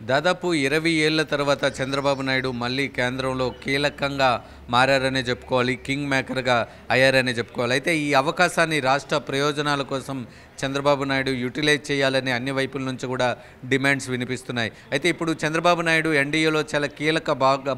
దాదాపు 20 ఏళ్ల తర్వాత చంద్రబాబు నాయుడు మళ్ళీ కేంద్రంలో కీలకంగా మారారనే చెప్పుకోవాలి. కింగ్ మేకర్‌గా అయ్యారనే చెప్పుకోవాలి. అయితే ఈ అవకాశాన్ని రాష్ట్ర ప్రయోజనాల కోసం చంద్రబాబు నాయుడు యుటిలైజ్ చేయాలని అన్ని వైపుల నుంచి కూడా డిమాండ్స్ వినిపిస్తున్నాయి. అయితే ఇప్పుడు చంద్రబాబు నాయుడు ఎన్డీఏలో చాలా కీలక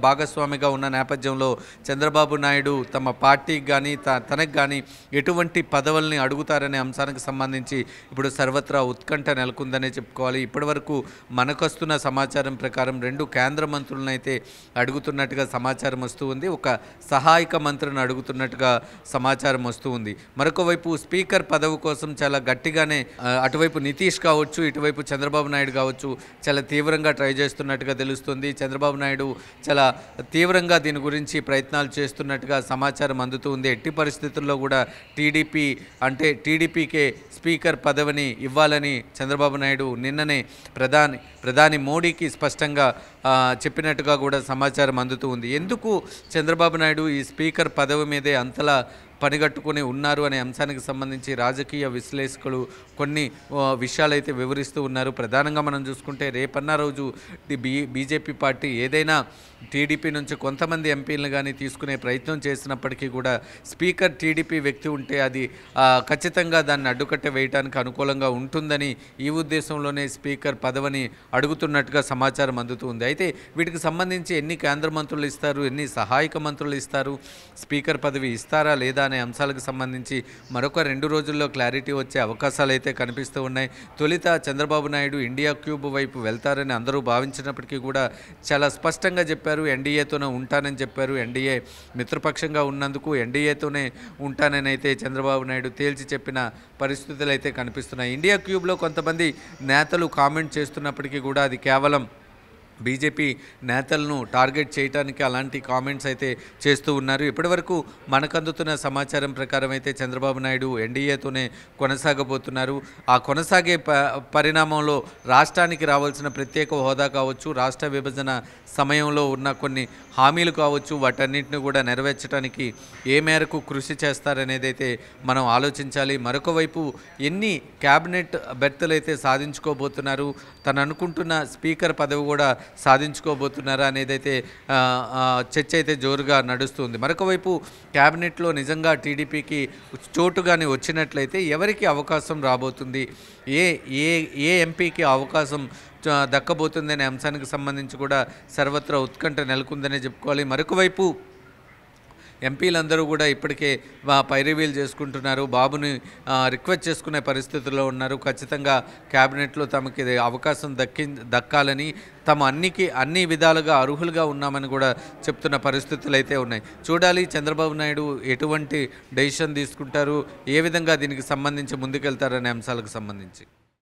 భాగస్వామిగా ఉన్న నేపథ్యంలో చంద్రబాబు నాయుడు తమ పార్టీకి కానీ తనకు కానీ ఎటువంటి పదవుల్ని అడుగుతారనే అంశానికి సంబంధించి ఇప్పుడు సర్వత్రా ఉత్కంఠ నెలకొందనే చెప్పుకోవాలి. ఇప్పటివరకు మనకొస్తున్న సమాచారం ప్రకారం 2 కేంద్ర మంత్రులను అయితే అడుగుతున్నట్టుగా సమాచారం వస్తూ ఉంది. ఒక సహాయక మంత్రిని అడుగుతున్నట్టుగా సమాచారం వస్తూ ఉంది. మరొక వైపు స్పీకర్ పదవి కోసం చాలా గట్టిగానే అటువైపు నితీష్ కావచ్చు, ఇటువైపు చంద్రబాబు నాయుడు కావచ్చు చాలా తీవ్రంగా ట్రై చేస్తున్నట్టుగా తెలుస్తుంది. చంద్రబాబు నాయుడు చాలా తీవ్రంగా దీని గురించి ప్రయత్నాలు చేస్తున్నట్టుగా సమాచారం అందుతూ ఉంది. ఎట్టి పరిస్థితుల్లో కూడా టీడీపీకే స్పీకర్ పదవిని ఇవ్వాలని చంద్రబాబు నాయుడు నిన్ననే ప్రధాని మోడీకి స్పష్టంగా చెప్పినట్టుగా కూడా సమాచారం అందుతూ ఉంది. ఎందుకు చంద్రబాబు నాయుడు ఈ స్పీకర్ పదవి మీదే అంతలా పనిగట్టుకుని ఉన్నారు అనే అంశానికి సంబంధించి రాజకీయ విశ్లేషకులు కొన్ని విషయాలైతే వివరిస్తూ ఉన్నారు. ప్రధానంగా మనం చూసుకుంటే రేపన్న రోజు బీజేపీ పార్టీ ఏదైనా టీడీపీ నుంచి కొంతమంది ఎంపీలను కానీ తీసుకునే ప్రయత్నం చేసినప్పటికీ కూడా స్పీకర్ టీడీపీ వ్యక్తి ఉంటే అది ఖచ్చితంగా దాన్ని అడ్డుకట్ట వేయడానికి అనుకూలంగా ఉంటుందని ఈ ఉద్దేశంలోనే స్పీకర్ పదవిని అడుగుతున్నట్టుగా సమాచారం అందుతుంది. అయితే వీటికి సంబంధించి ఎన్ని కేంద్ర మంత్రులు ఇస్తారు, ఎన్ని సహాయక మంత్రులు ఇస్తారు, స్పీకర్ పదవి ఇస్తారా లేదా అనే అంశాలకు సంబంధించి మరొక 2 రోజుల్లో క్లారిటీ వచ్చే అవకాశాలు అయితే కనిపిస్తూ ఉన్నాయి. తొలిత చంద్రబాబు నాయుడు ఇండియా క్యూబ్ వైపు వెళ్తారని అందరూ భావించినప్పటికీ కూడా చాలా స్పష్టంగా చెప్పారు, ఎన్డీఏతోనే ఉంటానని చెప్పారు. ఎన్డీఏ మిత్రపక్షంగా ఉన్నందుకు ఎన్డీఏతోనే ఉంటానని అయితే చంద్రబాబు నాయుడు తేల్చి చెప్పిన పరిస్థితులు అయితే కనిపిస్తున్నాయి. ఇండియా క్యూబ్లో కొంతమంది నేతలు కామెంట్ చేస్తున్నప్పటికీ కూడా అది కేవలం బీజేపీ నేతలను టార్గెట్ చేయడానికి అలాంటి కామెంట్స్ అయితే చేస్తూ ఉన్నారు. ఇప్పటివరకు మనకు అందుతున్న సమాచారం ప్రకారం అయితే చంద్రబాబు నాయుడు ఎన్డీఏతోనే కొనసాగబోతున్నారు. ఆ కొనసాగే పరిణామంలో రాష్ట్రానికి రావాల్సిన ప్రత్యేక హోదా కావచ్చు, రాష్ట్ర విభజన సమయంలో ఉన్న కొన్ని హామీలు కావచ్చు, వాటన్నిటిని కూడా నెరవేర్చడానికి ఏ మేరకు కృషి చేస్తారనేది అయితే మనం ఆలోచించాలి. మరొక వైపు ఎన్ని క్యాబినెట్ బెర్తులు అయితే సాధించుకోబోతున్నారు, తను అనుకుంటున్న స్పీకర్ పదవి కూడా సాధించుకోబోతున్నారా అనేది అయితే చర్చ అయితే జోరుగా నడుస్తుంది. మరొక వైపు క్యాబినెట్లో నిజంగా టీడీపీకి చోటు కానీ వచ్చినట్లయితే ఎవరికి అవకాశం రాబోతుంది, ఏ ఎంపీకి అవకాశం దక్కబోతుంది అనే అంశానికి సంబంధించి కూడా సర్వత్రా ఉత్కంఠ నెలకొందనే చెప్పుకోవాలి. మరొక వైపు ఎంపీలందరూ కూడా ఇప్పటికే పైరవీలు చేసుకుంటున్నారు, బాబుని రిక్వెస్ట్ చేసుకునే పరిస్థితుల్లో ఉన్నారు. ఖచ్చితంగా క్యాబినెట్లో తమకి అవకాశం దక్కాలని, అన్ని విధాలుగా అర్హులుగా ఉన్నామని కూడా చెప్తున్న పరిస్థితులు అయితే ఉన్నాయి. చూడాలి చంద్రబాబు నాయుడు ఎటువంటి డెసిషన్ తీసుకుంటారు, ఏ విధంగా దీనికి సంబంధించి ముందుకెళ్తారనే అంశాలకు సంబంధించి.